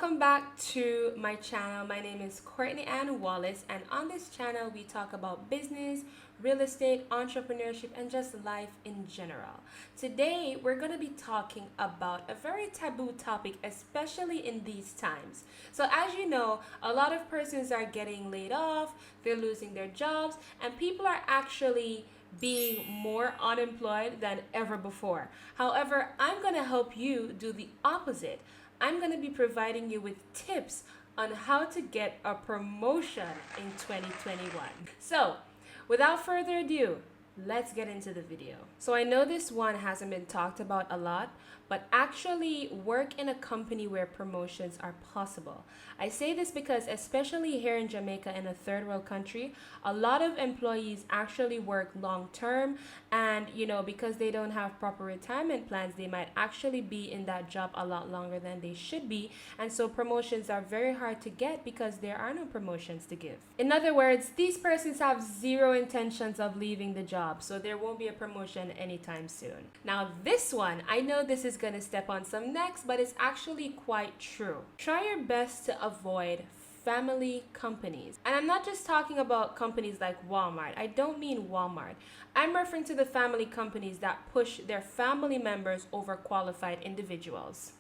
Welcome back to my channel. My name is Courtney Ann Wallace, and on this channel we talk about business, real estate, entrepreneurship, and just life in general. Today we're going to be talking about a very taboo topic, especially in these times. So as you know, a lot of persons are getting laid off, they're losing their jobs, and people are actually being more unemployed than ever before. However, I'm going to help you do the opposite. I'm going to be providing you with tips on how to get a promotion in 2021. So, without further ado, let's get into the video. So I know this one hasn't been talked about a lot, but actually work in a company where promotions are possible. I say this because especially here in Jamaica, in a third world country, a lot of employees actually work long term, and because they don't have proper retirement plans, they might actually be in that job a lot longer than they should be, and so promotions are very hard to get because there are no promotions to give. In other words, these persons have zero intentions of leaving the job, so there won't be a promotion anytime soon. Now this one, I know this is going to step on some necks, but it's actually quite true. Try your best to avoid family companies. And I'm not just talking about companies like Walmart. I don't mean Walmart. I'm referring to the family companies that push their family members over qualified individuals.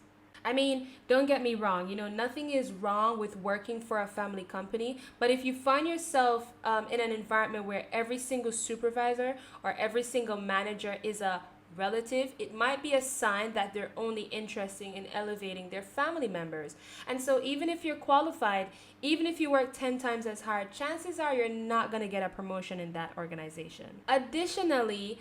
I mean, don't get me wrong, nothing is wrong with working for a family company, but if you find yourself in an environment where every single supervisor or every single manager is a relative, it might be a sign that they're only interested in elevating their family members. And so even if you're qualified, even if you work 10 times as hard, chances are you're not going to get a promotion in that organization. Additionally,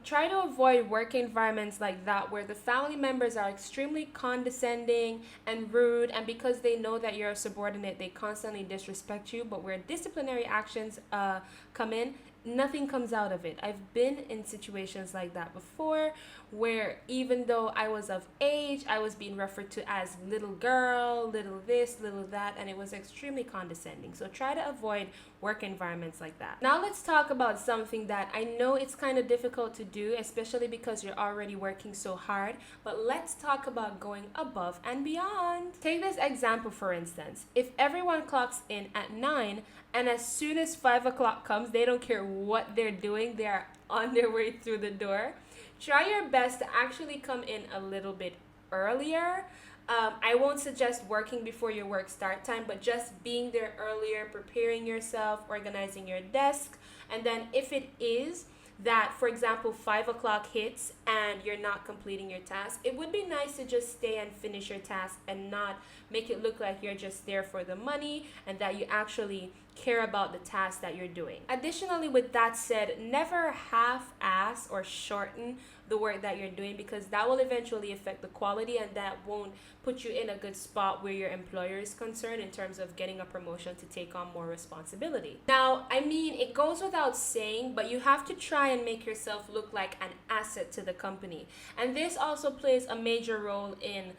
try to avoid work environments like that where the family members are extremely condescending and rude, and because they know that you're a subordinate, they constantly disrespect you. But where disciplinary actions come in, nothing comes out of it. I've been in situations like that before where even though I was of age, I was being referred to as little girl, little this, little that, and it was extremely condescending. So try to avoid work environments like that. Now let's talk about something that I know it's kind of difficult to do, especially because you're already working so hard, but let's talk about going above and beyond. Take this example for instance. If everyone clocks in at 9 and as soon as 5 o'clock comes, they don't care what they're doing, they're on their way through the door. Try your best to actually come in a little bit earlier. I won't suggest working before your work start time, but just being there earlier, preparing yourself, organizing your desk. And then if it is that, for example, 5 o'clock hits and you're not completing your task, it would be nice to just stay and finish your task and not make it look like you're just there for the money and that you actually care about the task that you're doing. Additionally, with that said, never half-ass or shorten the work that you're doing, because that will eventually affect the quality and that won't put you in a good spot where your employer is concerned in terms of getting a promotion to take on more responsibility. Now, I mean, it goes without saying, but you have to try and make yourself look like an asset to the company. And this also plays a major role in,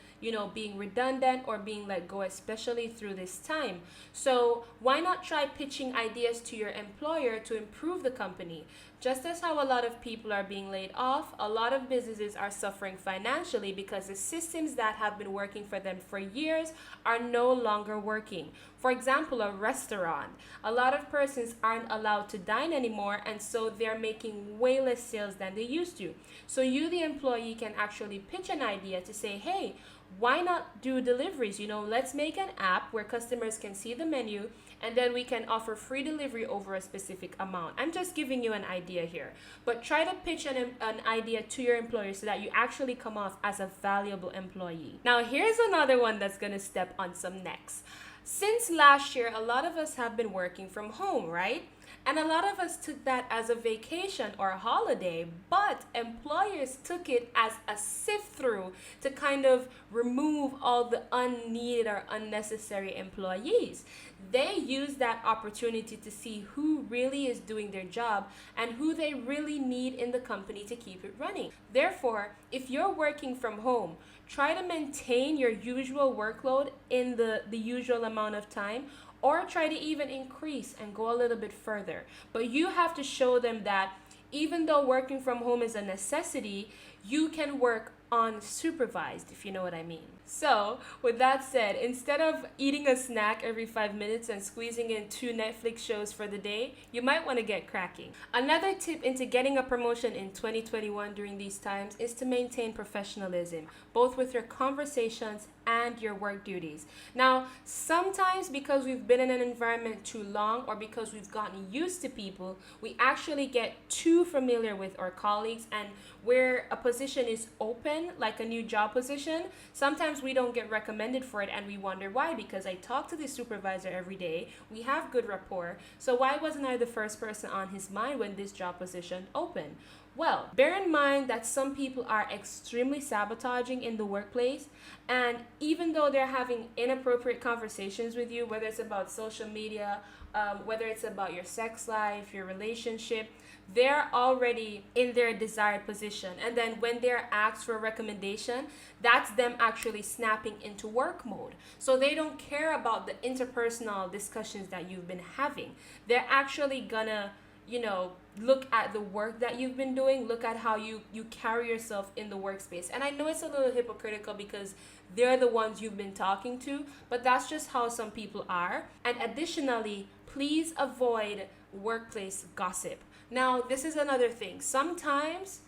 being redundant or being let go, especially through this time. So why not try pitching ideas to your employer to improve the company? Just as how a lot of people are being laid off, a lot of businesses are suffering financially because the systems that have been working for them for years are no longer working. For example, a restaurant. A lot of persons aren't allowed to dine anymore, and so they're making way less sales than they used to. So you, the employee, can actually pitch an idea to say, hey, why not do deliveries? Let's make an app where customers can see the menu and then we can offer free delivery over a specific amount. I'm just giving you an idea here, but try to pitch an idea to your employer so that you actually come off as a valuable employee. Now, here's another one that's gonna step on some necks. Since last year, a lot of us have been working from home, right? And a lot of us took that as a vacation or a holiday, but employers took it as a sift through to kind of remove all the unneeded or unnecessary employees. They use that opportunity to see who really is doing their job and who they really need in the company to keep it running. Therefore, if you're working from home, try to maintain your usual workload in the usual amount of time, or try to even increase and go a little bit further. But you have to show them that even though working from home is a necessity, you can work unsupervised, if you know what I mean. So, with that said, instead of eating a snack every 5 minutes and squeezing in 2 Netflix shows for the day, you might want to get cracking. Another tip into getting a promotion in 2021 during these times is to maintain professionalism, both with your conversations and your work duties. Now, sometimes because we've been in an environment too long or because we've gotten used to people, we actually get too familiar with our colleagues, and where a position is open, like a new job position, sometimes we don't get recommended for it and we wonder why, because I talk to the supervisor every day, we have good rapport, so why wasn't I the first person on his mind when this job position opened? Well, bear in mind that some people are extremely sabotaging in the workplace, and even though they're having inappropriate conversations with you, whether it's about social media, whether it's about your sex life, your relationship, they're already in their desired position. And then when they're asked for a recommendation, that's them actually snapping into work mode. So they don't care about the interpersonal discussions that you've been having. They're actually gonna look at the work that you've been doing, look at how you carry yourself in the workspace. And I know it's a little hypocritical because they're the ones you've been talking to, but that's just how some people are. And additionally, please avoid workplace gossip. Now, this is another thing. Sometimes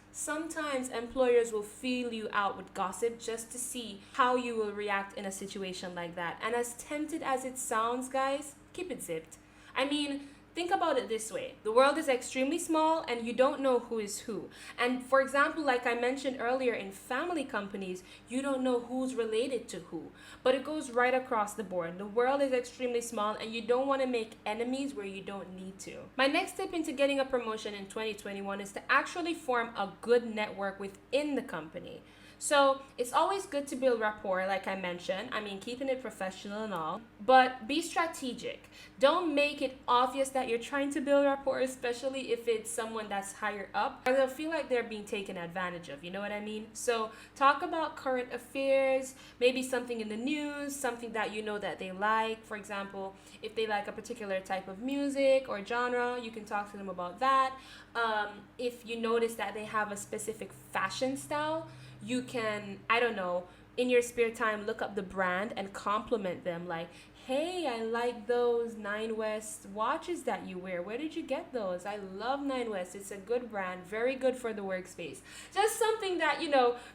employers will feel you out with gossip just to see how you will react in a situation like that. And as tempted as it sounds, guys, keep it zipped. I mean, think about it this way. The world is extremely small and you don't know who is who. And for example, like I mentioned earlier, in family companies, you don't know who's related to who. But it goes right across the board. The world is extremely small and you don't want to make enemies where you don't need to. My next tip into getting a promotion in 2021 is to actually form a good network within the company. So it's always good to build rapport, like I mentioned. I mean, keeping it professional and all, but be strategic. Don't make it obvious that you're trying to build rapport, especially if it's someone that's higher up, or they'll feel like they're being taken advantage of. You know what I mean? So talk about current affairs, maybe something in the news, something that you know that they like. For example, if they like a particular type of music or genre, you can talk to them about that. If you notice that they have a specific fashion style, you can, I don't know, in your spare time, look up the brand and compliment them. Like, hey, I like those Nine West watches that you wear. Where did you get those? I love Nine West. It's a good brand, very good for the workspace. Just something that,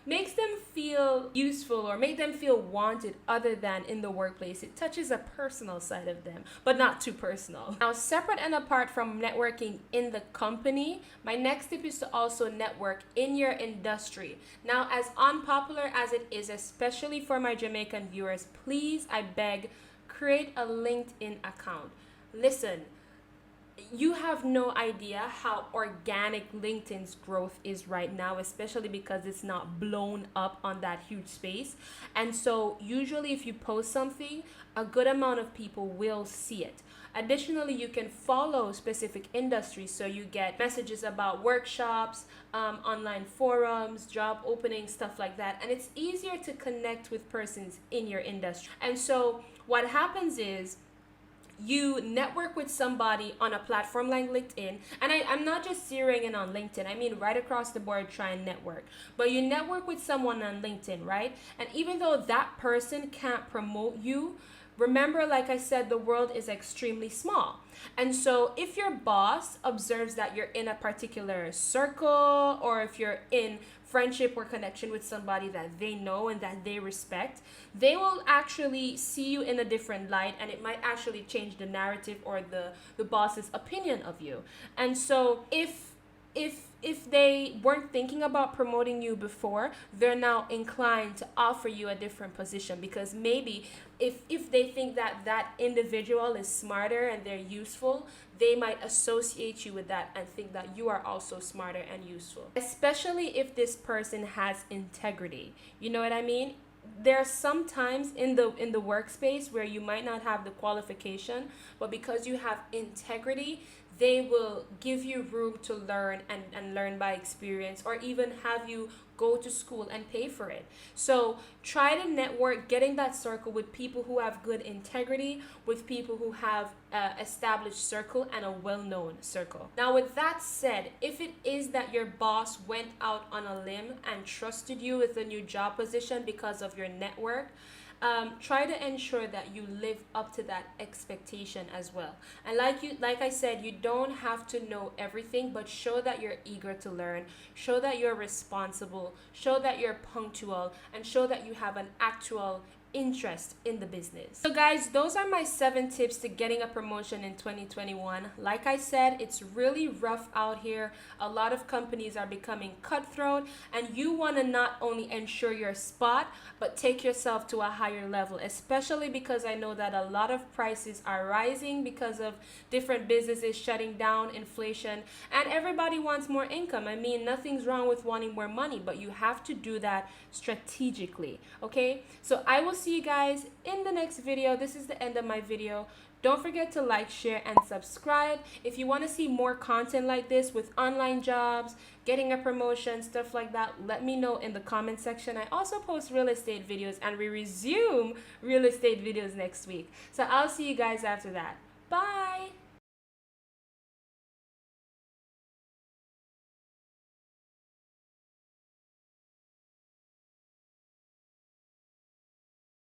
makes them feel useful or make them feel wanted other than in the workplace. It touches a personal side of them, but not too personal. Now, separate and apart from networking in the company, my next tip is to also network in your industry. Now, as unpopular as it is, especially for my Jamaican viewers, please, I beg, create a LinkedIn account. Listen, you have no idea how organic LinkedIn's growth is right now, especially because it's not blown up on that huge space. And so usually if you post something, a good amount of people will see it. Additionally, you can follow specific industries, so you get messages about workshops, online forums, job openings, stuff like that. And it's easier to connect with persons in your industry. And so what happens is you network with somebody on a platform like LinkedIn, and I'm not just zeroing in on LinkedIn, I mean right across the board, try and network. But you network with someone on LinkedIn, right? And even though that person can't promote you, remember, like I said, the world is extremely small. And so if your boss observes that you're in a particular circle, or if you're in friendship or connection with somebody that they know and that they respect, they will actually see you in a different light, and it might actually change the narrative or the boss's opinion of you. And so if they weren't thinking about promoting you before, they're now inclined to offer you a different position, because maybe if they think that that individual is smarter and they're useful, they might associate you with that and think that you are also smarter and useful, especially if this person has integrity. You know what I mean? There are some times in the workspace where you might not have the qualification, but because you have integrity, they will give you room to learn and learn by experience, or even have you go to school and pay for it. So try to network, getting that circle with people who have good integrity, with people who have established circle and a well-known circle. Now with that said, if it is that your boss went out on a limb and trusted you with a new job position because of your network, try to ensure that you live up to that expectation as well. And like I said, you don't have to know everything, but show that you're eager to learn, show that you're responsible, show that you're punctual, and show that you have an actual interest in the business. So guys, those are my 7 tips to getting a promotion in 2021. Like I said, it's really rough out here. A lot of companies are becoming cutthroat, and you want to not only ensure your spot, but take yourself to a higher level, especially because I know that a lot of prices are rising because of different businesses shutting down, inflation, and everybody wants more income. I mean, nothing's wrong with wanting more money, but you have to do that strategically, okay? So I will see you guys in the next video. This is the end of my video. Don't forget to like, share, and subscribe. If you want to see more content like this with online jobs, getting a promotion, stuff like that, let me know in the comment section. I also post real estate videos, and we resume real estate videos next week. So I'll see you guys after that. Bye!